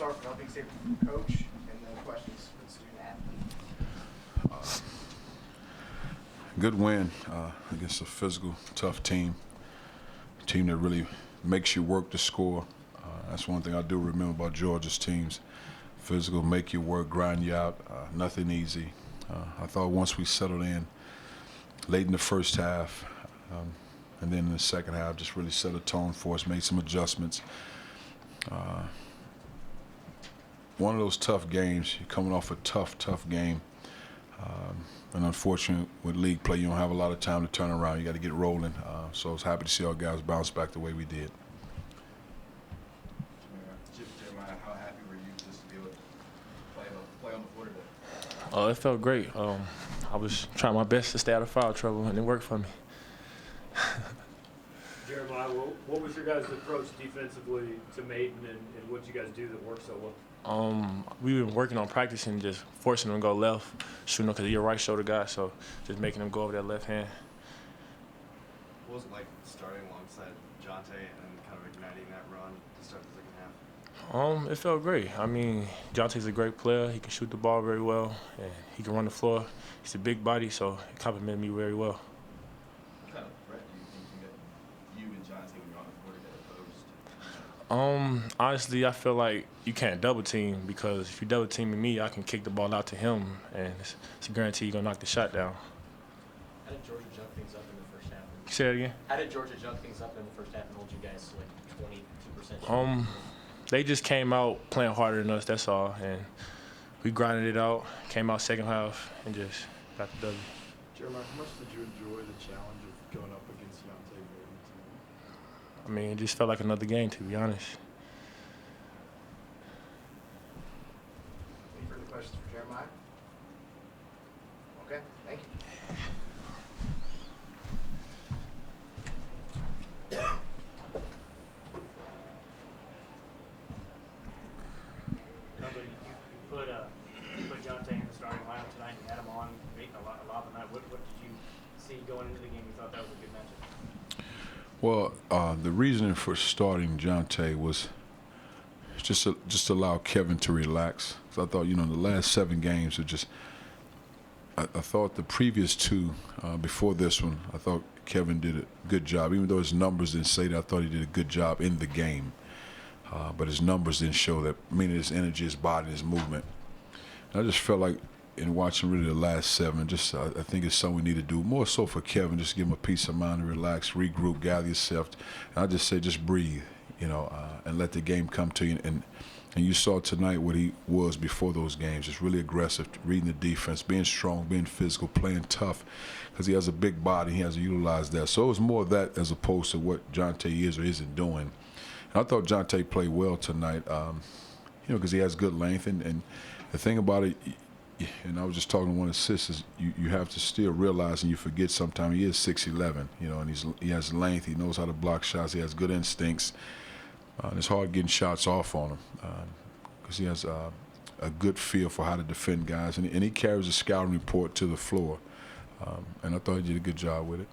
start with nothing save from coach, and then questions for the student athlete. Good win against a physical, tough team. A team that really makes you work to score. That's one thing I do remember about Georgia's teams. Physical, make you work, grind you out, nothing easy. I thought once we settled in late in the first half, and then in the second half, just really set a tone for us, made some adjustments. One of those tough games, you're coming off a tough game. And unfortunately, with league play, you don't have a lot of time to turn around. You got to get rolling. So I was happy to see our guys bounce back the way we did. Jeremiah, how happy were you just to be able to play on the floor today? It felt great. I was trying my best to stay out of foul trouble, and it worked for me. Jeremiah, what was your guys' approach defensively to Maiden, and what did you guys do that worked so well? We've been working on practicing, just forcing them to go left, shooting because he's a right shoulder guy, so just making them go over that left hand. What was it like starting alongside Jonte and kind of igniting that run to start the second half? It felt great. I mean, Jonte's a great player. He can shoot the ball very well, and he can run the floor. He's a big body, so it complimented me very well. What kind of threat do you think you and Jonte when you're on the floor together posed? Honestly, I feel like you can't double team, because if you double teaming me, I can kick the ball out to him, and it's a guarantee you're gonna knock the shot down. How did Georgia jump things up in the first half? Say that again? How did Georgia jump things up in the first half and hold you guys to like 22%? They just came out playing harder than us, that's all, and we grinded it out, came out second half, and just got the W. Jeremiah, how much did you enjoy the challenge of going up against Jonte Maiden tonight? I mean, it just felt like another game, to be honest. Any further questions for Jeremiah? Okay, thank you. You put Jonte in the starting lineup tonight. You had him on a lot of the night. What did you see going into the game? You thought that was a good matchup? Well, the reason for starting Jonte was just allow Kevin to relax. So I thought, the last 7 games are just. I thought the previous 2, before this one, I thought Kevin did a good job. Even though his numbers didn't say that, I thought he did a good job in the game. But his numbers didn't show that, meaning his energy, his body, his movement. And I just felt like in watching really the last 7, I think it's something we need to do, more so for Kevin, just give him a peace of mind to relax, regroup, gather yourself. And I just say just breathe, and let the game come to you. And you saw tonight what he was before those games, just really aggressive, reading the defense, being strong, being physical, playing tough, because he has a big body, he has to utilize that. So it was more of that as opposed to what Jonte is or isn't doing. And I thought Jonte played well tonight, because he has good length. And the thing about it, and I was just talking to one of his sisters, you have to still realize, and you forget sometimes, he is 6'11", and he has length, he knows how to block shots, he has good instincts. And it's hard getting shots off on him because he has a good feel for how to defend guys. And he carries a scouting report to the floor. And I thought he did a good job with it.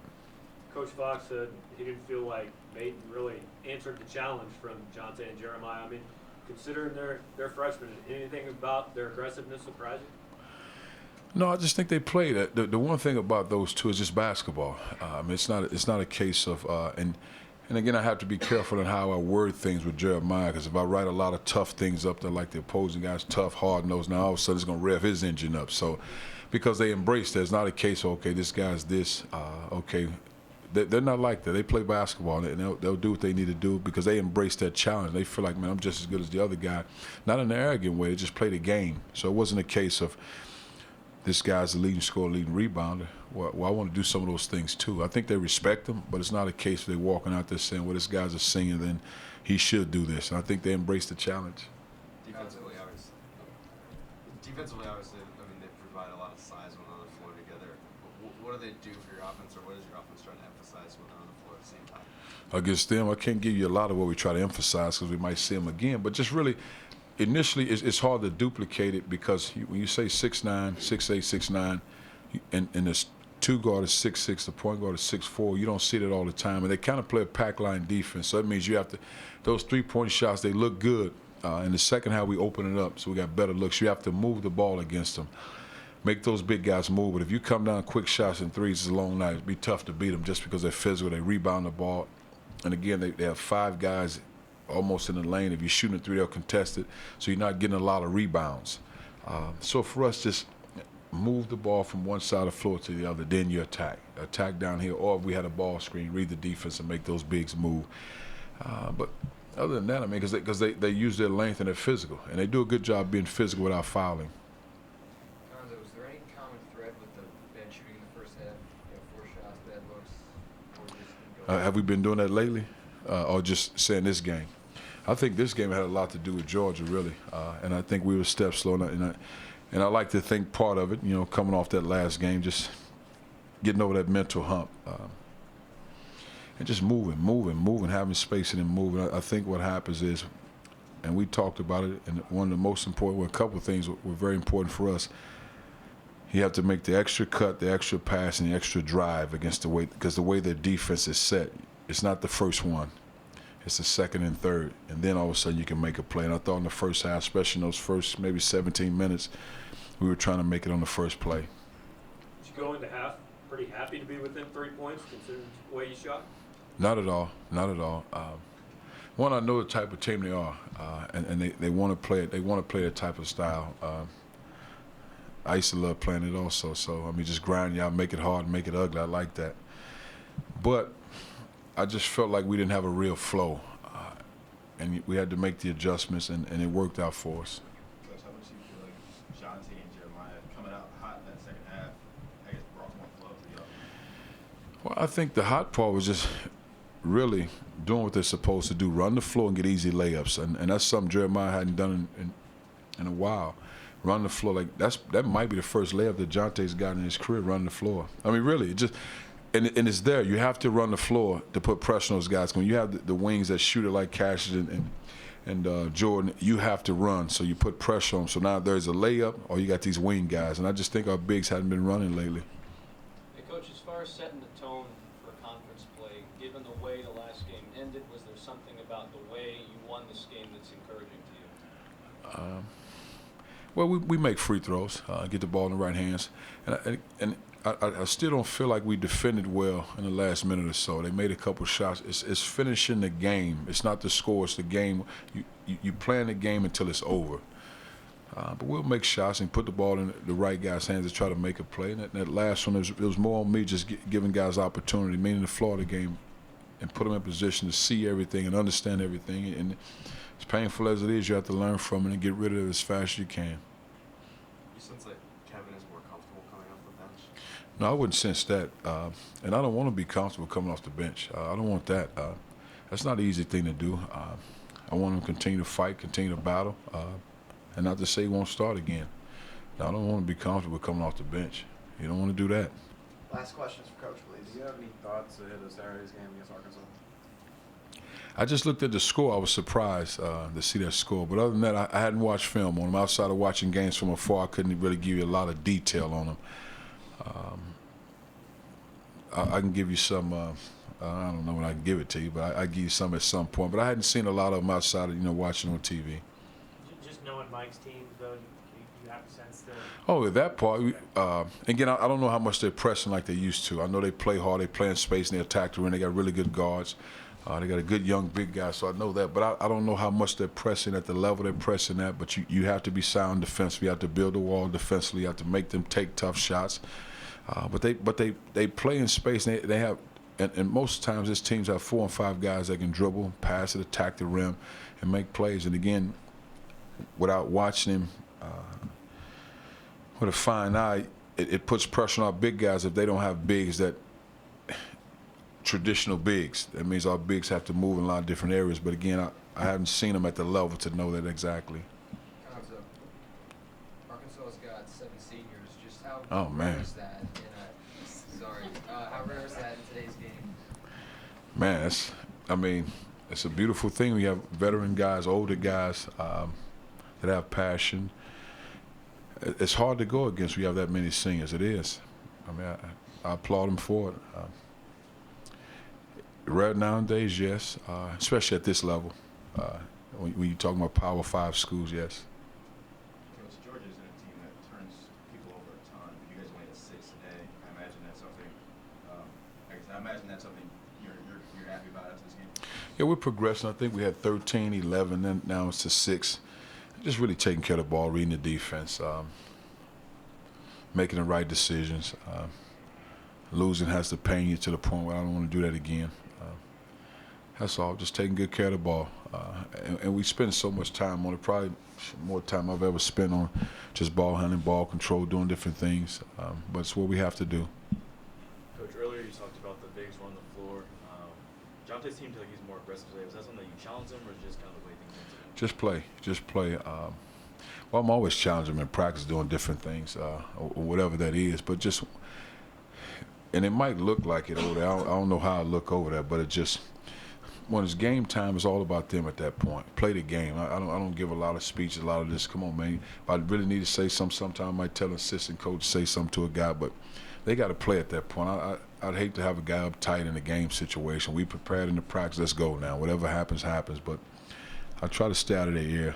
Coach Fox said he didn't feel like Maiden really answered the challenge from Jonte and Jeremiah. I mean, considering they're freshmen, anything about their aggressiveness surprise you? No, I just think they played it. The one thing about those two is just basketball. It's not a case of and again, I have to be careful in how I word things with Jeremiah, because if I write a lot of tough things up there, like the opposing guy's tough, hard-nosed, now all of a sudden it's going to rev his engine up. So because they embrace that, it's not a case of, okay, this guy's this, okay. They're not like that. They play basketball, and they'll do what they need to do because they embrace that challenge. They feel like, man, I'm just as good as the other guy. Not in an arrogant way. They just play the game. So it wasn't a case of this guy's the leading scorer, leading rebounder. Well, I want to do some of those things too. I think they respect him, but it's not a case of they walking out there saying, well, this guy's a senior, then he should do this. And I think they embrace the challenge. Defensively, obviously, I mean, they provide a lot of size when on the floor together. What do they do for your offense, or what is your offense trying to emphasize when they're on the floor at the same time? Against them, I can't give you a lot of what we try to emphasize because we might see them again, but just really, initially, it's hard to duplicate it because when you say 6'9", 6'8", 6'9", and there's 2 guard is 6'6", the point guard is 6'4", you don't see that all the time. And they kind of play a pack line defense, so that means you have to, those 3-point shots, they look good In the second half, we open it up, so we got better looks. You have to move the ball against them. Make those big guys move. But if you come down quick shots and threes, it's a long night. It'd be tough to beat them just because they're physical. They rebound the ball. And again, they have 5 guys almost in the lane. If you're shooting a 3, they'll contest it. So you're not getting a lot of rebounds. So for us, just move the ball from one side of the floor to the other, then you attack. Attack down here, or if we had a ball screen, read the defense and make those bigs move. But other than that, I mean, because they use their length and they're physical. And they do a good job being physical without fouling. Cuonzo, was there any common thread with the bad shooting in the first half? 4 shots, bad looks, or just go Have we been doing that lately? Or just saying this game? I think this game had a lot to do with Georgia, really. And I think we were a step slow. And I like to think part of it, coming off that last game, just getting over that mental hump. And just moving, having space and then moving. I think what happens is, and we talked about it, and one of the most important, a couple of things were very important for us. You have to make the extra cut, the extra pass, and the extra drive against because the way their defense is set, it's not the first one. It's the second and third, and then all of a sudden you can make a play. And I thought in the first half, especially in those first maybe 17 minutes, we were trying to make it on the first play. Did you go into half pretty happy to be within 3 points, considering the way you shot? Not at all. One, I know the type of team they are, and they want to play it. They want to play that type of style. I used to love playing it also. So I mean, just grind you out, make it hard, make it ugly. I like that. But I just felt like we didn't have a real flow, and we had to make the adjustments, and it worked out for us. Coach, how much do you feel like Jonte and Jeremiah coming out hot in that second half, I guess, brought more flow to the offense? Well, I think the hot part was just really doing what they're supposed to do, run the floor and get easy layups, and that's something Jeremiah hadn't done in a while. Run the floor, that might be the first layup that Jonte's got in his career, running the floor. I mean, really, and it's there. You have to run the floor to put pressure on those guys. When you have the wings that shoot it like Cassius and Jordan, you have to run, so you put pressure on them. So now there's a layup, or you got these wing guys, and I just think our bigs hadn't been running lately. Hey, Coach, as far as setting the tone for conference play, given the way the last game ended, was there something about the way you won this game that's encouraging to you? Well, we make free throws, get the ball in the right hands, and I still don't feel like we defended well in the last minute or so. They made a couple shots. It's finishing the game. It's not the score. It's the game. You playing the game until it's over. But we'll make shots and put the ball in the right guy's hands to try to make a play. And that last one, it was more on me just giving guys opportunity, meaning the Florida game, and put them in position to see everything and understand everything. And as painful as it is, you have to learn from it and get rid of it as fast as you can. You sense like Kevin is more comfortable coming off the bench? No, I wouldn't sense that. And I don't want to be comfortable coming off the bench. I don't want that. That's not an easy thing to do. I want him to continue to fight, continue to battle, and not to say he won't start again. No, I don't want to be comfortable coming off the bench. You don't want to do that. Last questions for Coach, please. Do you have any thoughts ahead of Saturday's game against Arkansas? I just looked at the score. I was surprised to see that score. But other than that, I hadn't watched film on them. Outside of watching games from afar, I couldn't really give you a lot of detail on them. I can give you some. I don't know when I can give it to you, but I give you some at some point. But I hadn't seen a lot of them outside of watching on TV. Just knowing Mike's team, though, you have a sense that. Oh, that part. Again, I don't know how much they're pressing like they used to. I know they play hard, they play in space, and they attack the rim. They got really good guards. They got a good young big guy, so I know that. But I don't know how much they're pressing at the level they're pressing at. But you have to be sound defensively. You have to build a wall defensively. You have to make them take tough shots. But they play in space. And they have, and most times these teams have 4 and 5 guys that can dribble, pass it, attack the rim, and make plays. And again, without watching him with a fine eye, it puts pressure on our big guys if they don't have bigs that. Traditional bigs. That means our bigs have to move in a lot of different areas. But again, I haven't seen them at the level to know that exactly. Cuonzo, Arkansas's got 7 seniors. Just how Oh, man. rare is that? How rare is that in today's game? Man, it's a beautiful thing. We have veteran guys, older guys that have passion. It's hard to go against when you have that many seniors. It is. I mean, I applaud them for it. Rare nowadays, yes, especially at this level. When you're talking about Power 5 schools, yes. Coach, Georgia isn't a team that turns people over a ton. You guys only had 6 today. I imagine that's something. You're happy about after this game. Yeah, we're progressing. I think we had 13, 11, and now it's to 6. Just really taking care of the ball, reading the defense, making the right decisions. Losing has to pain you to the point where I don't want to do that again. That's all. Just taking good care of the ball. And we spend so much time on it, probably more time I've ever spent on just ball handling, ball control, doing different things. But it's what we have to do. Coach, earlier you talked about the bigs on the floor. Jonte seemed like he's more aggressive today. Was that something that you challenged him, or just kind of the way things went today? Just play. Well, I'm always challenging him in practice doing different things, or whatever that is. But just, and it might look like it over there. I don't know how I look over there, but it just, when it's game time, it's all about them at that point. Play the game. I don't give a lot of speeches, a lot of this. Come on, man. If I really need to say something, sometime I might tell an assistant coach to say something to a guy, but they got to play at that point. I'd hate to have a guy uptight in a game situation. We prepared in the practice. Let's go now. Whatever happens, happens. But I try to stay out of their ear.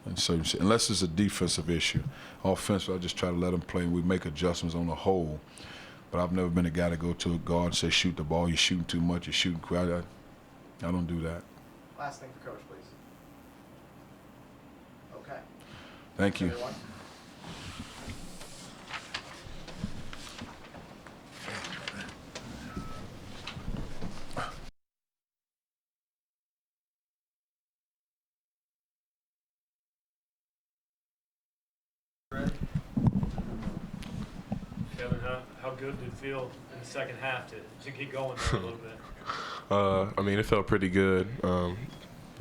And so, unless it's a defensive issue. Offensive, I just try to let them play, and we make adjustments on the whole. But I've never been a guy to go to a guard and say, shoot the ball, you're shooting too much, you're shooting quick. I don't do that. Last thing for Coach, please. Okay. Thank you. Everyone. Kevin, how good did it feel in the second half to get going there a little bit? I mean, it felt pretty good.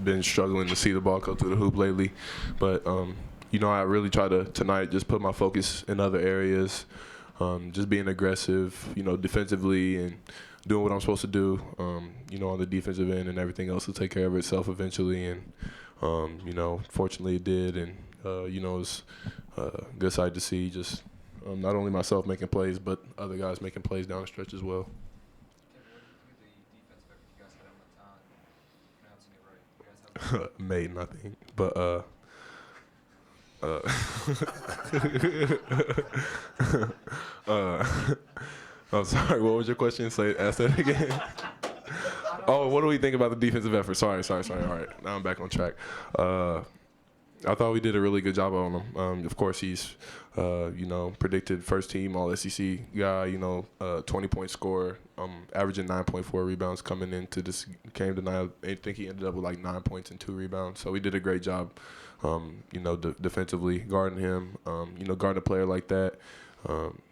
Been struggling to see the ball go through the hoop lately, but I really try to tonight just put my focus in other areas, just being aggressive, defensively and doing what I'm supposed to do, on the defensive end, and everything else will take care of itself eventually. And fortunately it did, and it was a good sight to see just not only myself making plays, but other guys making plays down the stretch as well. Made nothing, but I'm sorry, what was your question? Ask that again. Oh, what do we think about the defensive effort? Sorry. All right, now I'm back on track. I thought we did a really good job on him. Of course, he's, predicted first team All SEC guy, 20-point scorer, averaging 9.4 rebounds coming into this game tonight. I think he ended up with like 9 points and 2 rebounds. So we did a great job, defensively guarding him. Guarding a player like that,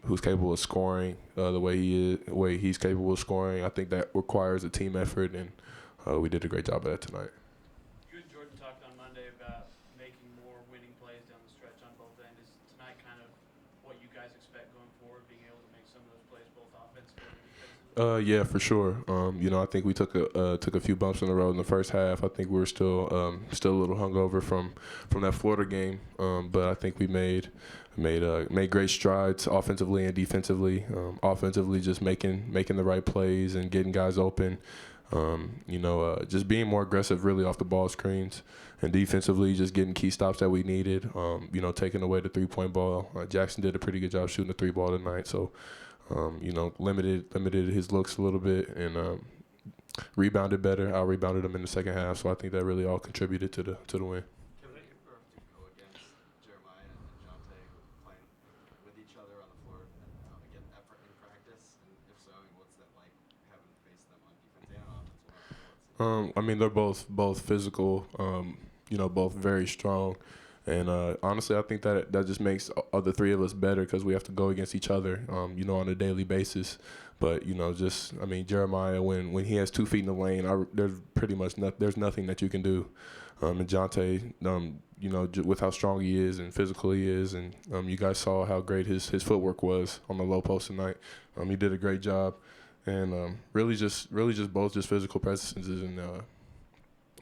who's capable of scoring the way he's capable of scoring. I think that requires a team effort, and we did a great job of that tonight. You and Jordan talked on Monday about making more winning plays down the stretch on both ends. Is tonight kind of what you guys expect going forward, being able to make some of those plays both offensively and defensively? Yeah, for sure. I think we took a few bumps in the road in the first half. I think we were still a little hungover from that Florida game, but I think we made great strides offensively and defensively. Offensively, just making the right plays and getting guys open. Just being more aggressive really off the ball screens, and defensively just getting key stops that we needed, taking away the three-point ball. Jackson did a pretty good job shooting the 3-ball tonight, so, limited his looks a little bit, and rebounded better. Out-rebounded him in the second half, so I think that really all contributed to the win. Go against Jeremiah and Jonte playing with each other on the floor and get effort in practice, and if so, what's that like having to face them on defense and offense? They're both physical, both very strong. And honestly, I think that just makes the three of us better because we have to go against each other, on a daily basis. But, Jeremiah, when he has 2 feet in the lane, there's pretty much there's nothing that you can do. And Jonte, with how strong he is and physical he is, and you guys saw how great his footwork was on the low post tonight. He did a great job. And really just both just physical presences, and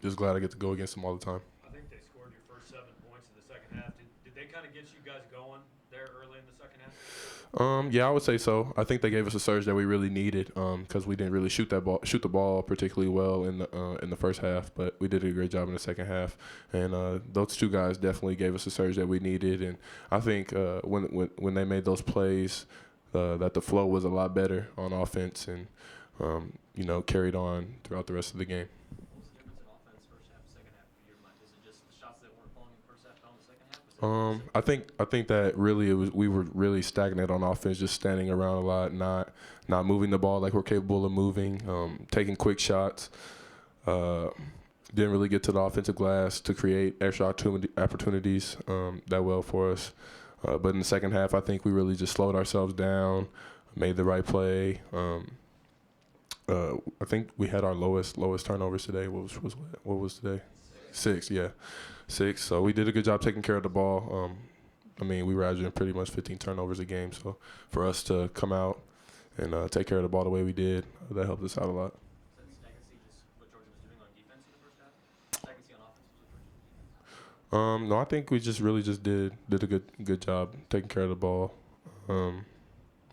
just glad I get to go against them all the time. I think they scored your first 7 points in the second half. Did they kind of get you guys going there early in the second Yeah, I would say so. I think they gave us a surge that we really needed because we didn't really shoot the ball particularly well in the first half, but we did a great job in the second half. And those two guys definitely gave us a surge that we needed. And I think when they made those plays, that the flow was a lot better on offense and carried on throughout the rest of the game. What was the difference in offense first half, second half for your mind? Is it just the shots that weren't falling in the first half fell in the second half? I think that really we were really stagnant on offense, just standing around a lot, not moving the ball like we're capable of moving, taking quick shots. Didn't really get to the offensive glass to create extra opportunities that well for us. But in the second half, I think we really just slowed ourselves down, made the right play. I think we had our lowest turnovers today. What was today? 6, yeah. 6. So we did a good job taking care of the ball. We were averaging pretty much 15 turnovers a game. So for us to come out and take care of the ball the way we did, that helped us out a lot. Was that stagnancy just what Georgia was doing on defense in the first half? Stagnancy on offense was what Georgia was doing? No, I think we just did a good job taking care of the ball.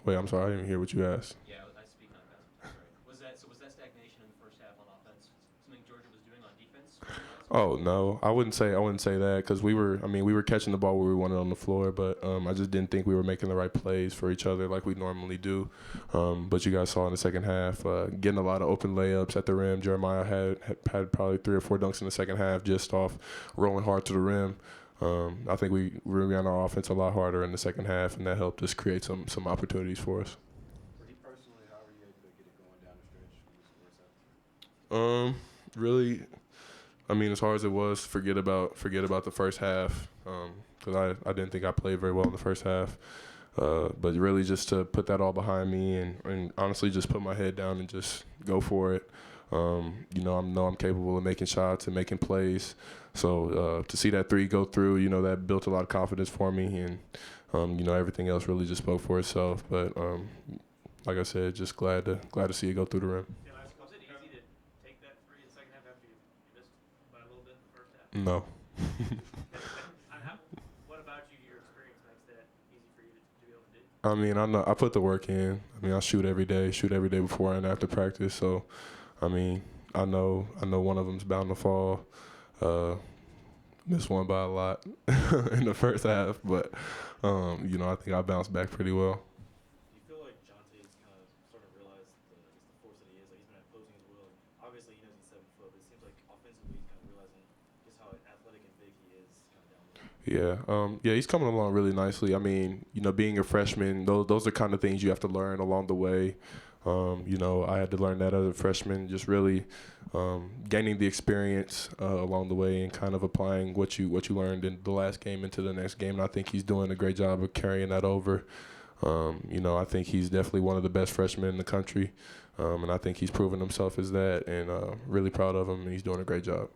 Wait, I'm sorry, I didn't hear what you asked. Yeah, I speak on basketball. Right. Was that stagnation in the first half on offense something Georgia was doing on defense? Oh no, I wouldn't say that because we were catching the ball where we wanted on the floor, but I just didn't think we were making the right plays for each other like we normally do. But you guys saw in the second half, getting a lot of open layups at the rim. Jeremiah had probably 3 or 4 dunks in the second half just off rolling hard to the rim. I think we ran our offense a lot harder in the second half, and that helped us create some opportunities for us. For you personally, how were you able to get it going down the stretch from the first half? Really, as hard as it was, forget about the first half because I didn't think I played very well in the first half. But really just to put that all behind me and honestly just put my head down and just go for it. I know I'm capable of making shots and making plays. So to see that 3 go through, that built a lot of confidence for me. And, everything else really just spoke for itself. But like I said, just glad to see it go through the rim. Was it easy to take that 3 in the second half after you missed by a little bit in the first half? No. What about your experience makes that easy for you to be able to do? I know I put the work in. I shoot every day before and after practice. So, I know one of them's bound to fall. Missed one by a lot in the first half, but I think I bounced back pretty well. Do you feel like Jonte's kind of sort of realized the force that he is? Like he's been opposing his will. Obviously, he knows he's 7 foot, but it seems like offensively he's kind of realizing just how athletic and big he is kind of down there. Yeah, he's coming along really nicely. Being a freshman, those are kind of things you have to learn along the way. I had to learn that as a freshman, just really gaining the experience along the way and kind of applying what you learned in the last game into the next game. And I think he's doing a great job of carrying that over. I think he's definitely one of the best freshmen in the country, and I think he's proven himself as that, and really proud of him, and he's doing a great job.